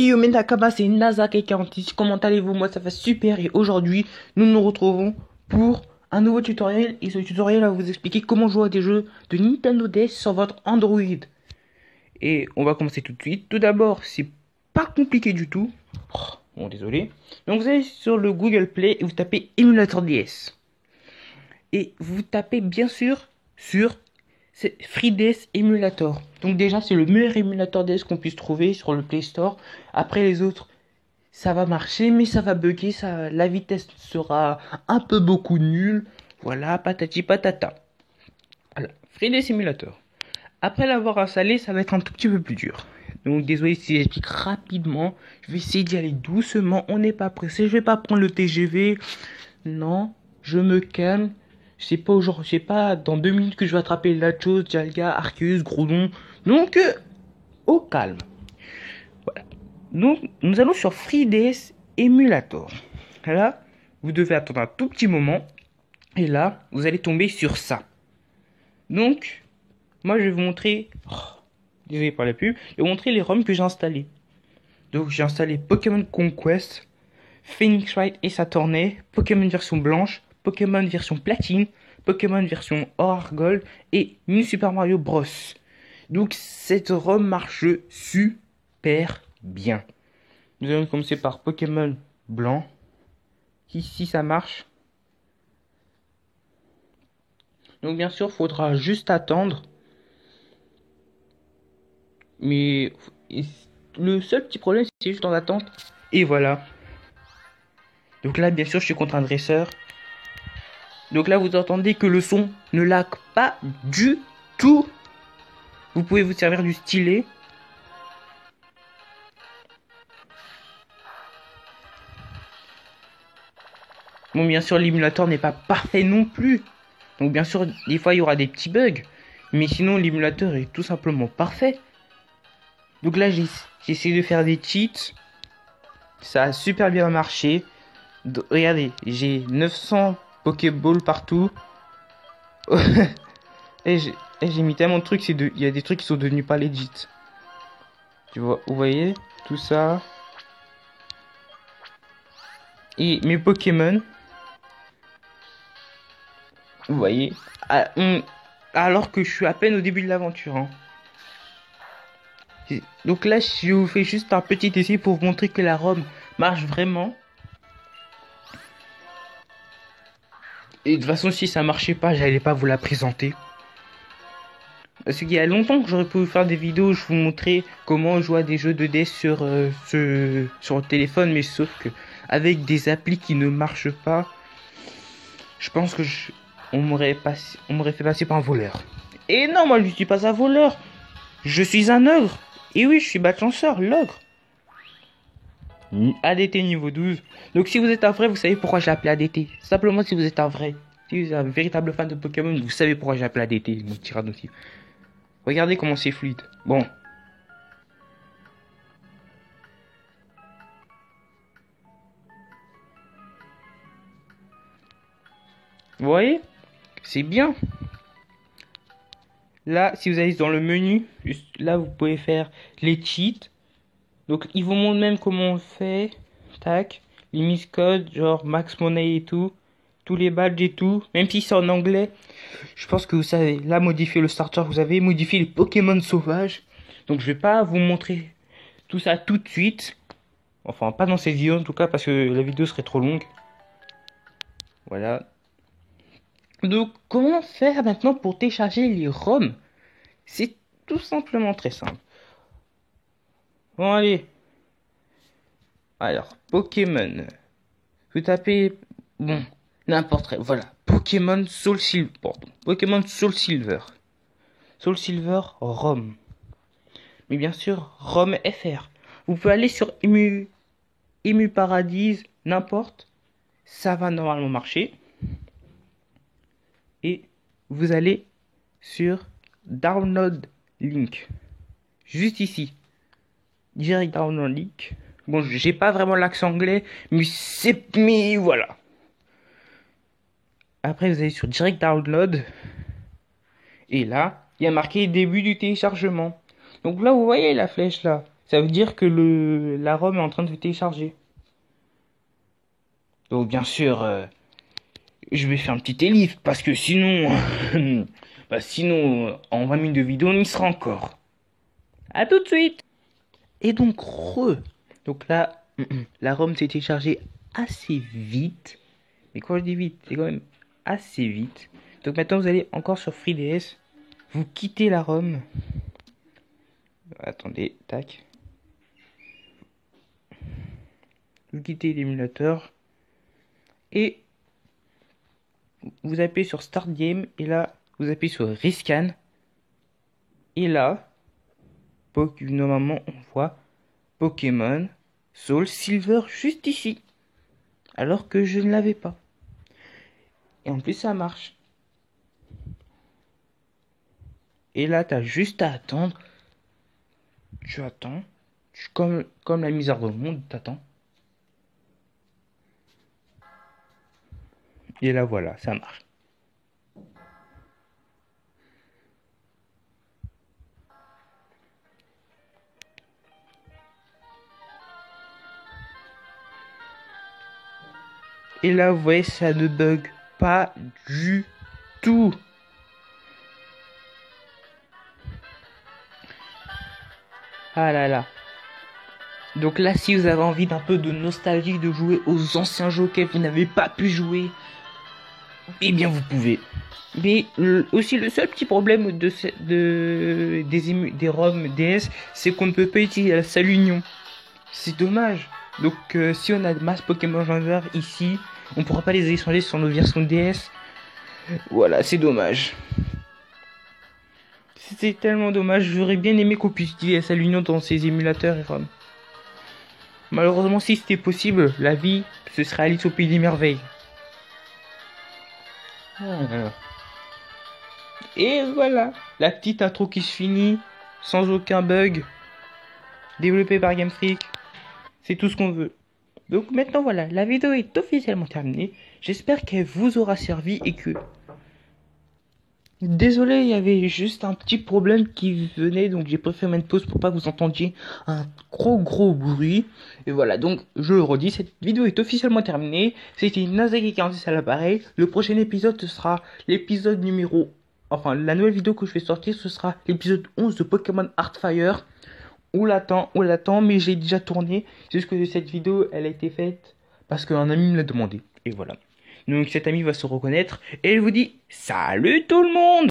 Yo Nakama, c'est Nazake46. Comment allez-vous? Moi ça va super et aujourd'hui nous nous retrouvons pour un nouveau tutoriel et ce tutoriel va vous expliquer comment jouer à des jeux de Nintendo DS sur votre Android. Et on va commencer tout de suite. Tout d'abord, c'est pas compliqué du tout. Bon, désolé. Donc vous allez sur le Google Play et vous tapez émulateur DS. Et vous tapez bien sûr sur FreeDS Emulator. Donc déjà c'est le meilleur émulateur DS qu'on puisse trouver sur le Play Store. Après les autres, ça va marcher mais ça va bugger, la vitesse sera un peu beaucoup nulle. Voilà, patati patata. Voilà, FreeDS Emulator. Après l'avoir installé, ça va être un tout petit peu plus dur. Donc désolé si j'explique rapidement. Je vais essayer d'y aller doucement. On n'est pas pressé. Je vais pas prendre le TGV. Non, je me calme. C'est pas aujourd'hui, c'est pas dans 2 minutes que je vais attraper Lachos, Jalga, Arceus, Groudon. Donc, au calme. Voilà. Donc, nous allons sur FreeDS Emulator. Là, vous devez attendre un tout petit moment. Et là, vous allez tomber sur ça. Donc, moi, je vais vous montrer... désolé pour la pub. Je vais vous montrer les ROM que j'ai installés. Donc, j'ai installé Pokémon Conquest, Phoenix Wright et sa tournée, Pokémon version blanche, Pokémon version platine, Pokémon version or gold et New Super Mario Bros. Donc cette ROM marche super bien. Nous allons commencer par Pokémon blanc. Ici ça marche. Donc bien sûr, faudra juste attendre. Mais le seul petit problème, c'est juste en attente. Et voilà. Donc là, bien sûr, je suis contre un dresseur. Donc là, vous entendez que le son ne lag pas du tout. Vous pouvez vous servir du stylet. Bon, bien sûr, l'émulateur n'est pas parfait non plus. Donc bien sûr, des fois, il y aura des petits bugs. Mais sinon, l'émulateur est tout simplement parfait. Donc là, j'ai essayé de faire des cheats. Ça a super bien marché. Regardez, j'ai 900 Pokéballs partout. et j'ai mis tellement de trucs, il y a des trucs qui sont devenus pas legit. Tu vois, vous voyez tout ça. Et mes Pokémon, vous voyez, alors que je suis à peine au début de l'aventure. Hein. Donc là, je vous fais juste un petit essai pour vous montrer que la ROM marche vraiment. Et de toute façon, si ça marchait pas, j'allais pas vous la présenter. Parce qu'il y a longtemps que j'aurais pu vous faire des vidéos où je vous montrais comment jouer à des jeux de DS sur le téléphone, mais sauf que avec des applis qui ne marchent pas, je pense que on m'aurait fait passer pour un voleur. Et non, moi je suis pas un voleur, je suis un ogre. Et oui, je suis malchanceur, l'ogre. ADT niveau 12. Donc si vous êtes un vrai, vous savez pourquoi j'ai appelé ADT. Simplement si vous êtes un vrai. Si vous êtes un véritable fan de Pokémon, vous savez pourquoi j'ai appelé ADT, mon Tyrannosaure. Regardez comment c'est fluide. Bon. Vous voyez? C'est bien. Là, si vous allez dans le menu, juste là, vous pouvez faire les cheats. Donc, ils vous montrent même comment on fait. Tac. Les miscodes, genre max money et tout. Tous les badges et tout. Même si c'est en anglais. Je pense que vous savez. Là, modifier le starter. Vous avez modifié les Pokémon sauvages. Donc, je vais pas vous montrer tout ça tout de suite. Enfin, pas dans cette vidéo en tout cas. Parce que la vidéo serait trop longue. Voilà. Donc, comment faire maintenant pour télécharger les ROM? C'est tout simplement très simple. Bon, allez. Alors, Pokémon. Vous tapez... Bon, n'importe quoi. Voilà. Pokémon Soul Silver. Pardon. Pokémon Soul Silver. Soul Silver ROM. Mais bien sûr, ROM FR. Vous pouvez aller sur Emu Paradise, n'importe. Ça va normalement marcher. Et vous allez sur Download Link. Juste ici. Direct Download Link. Bon, j'ai pas vraiment l'accent anglais, mais voilà. Après, vous allez sur Direct Download. Et là, il y a marqué début du téléchargement. Donc là, vous voyez la flèche là. Ça veut dire que la ROM est en train de se télécharger. Donc bien sûr, je vais faire un petit élif parce que sinon, sinon, en 20 minutes de vidéo, on y sera encore. À tout de suite. Et donc donc là, la ROM s'est téléchargée assez vite. Mais quand je dis vite, c'est quand même assez vite. Donc maintenant, vous allez encore sur FreeDS. Vous quittez la ROM. Attendez, tac. Vous quittez l'émulateur. Et vous appuyez sur Start Game. Et là, vous appuyez sur Rescan. Et là, normalement, on voit Pokémon Soul Silver juste ici. Alors que je ne l'avais pas. Et en plus, ça marche. Et là, t'as juste à attendre. Tu attends. Comme la misère dans le monde, t'attends. Et là, voilà, ça marche. Et là, vous voyez, ça ne bug pas du tout. Ah là là. Donc là, si vous avez envie d'un peu de nostalgie, de jouer aux anciens jeux auxquels vous n'avez pas pu jouer, eh bien vous pouvez. Mais aussi le seul petit problème des ROM DS, c'est qu'on ne peut pas utiliser la seule union. C'est dommage. Donc si on a masse Pokémon Ranger ici, on pourra pas les échanger sur nos versions DS. Voilà, c'est dommage. C'était tellement dommage. J'aurais bien aimé qu'on puisse utiliser la seule union dans ces émulateurs et ROM. Malheureusement, si c'était possible, la vie, ce serait Alice au pays des merveilles. Et voilà, la petite intro qui se finit, sans aucun bug, développée par Game Freak. C'est tout ce qu'on veut. Donc maintenant voilà, la vidéo est officiellement terminée. J'espère qu'elle vous aura servi et que... Désolé, il y avait juste un petit problème qui venait, donc j'ai préféré mettre pause pour pas que vous entendiez un gros bruit. Et voilà, donc je le redis, cette vidéo est officiellement terminée. C'était Nazaki46 à l'appareil. Le prochain épisode, ce sera l'épisode numéro... Enfin, la nouvelle vidéo que je vais sortir, ce sera l'épisode 11 de Pokémon Heartfire. On l'attend, mais j'ai déjà tourné. C'est juste que cette vidéo, elle a été faite parce qu'un ami me l'a demandé. Et voilà. Donc cet ami va se reconnaître et il vous dit salut tout le monde!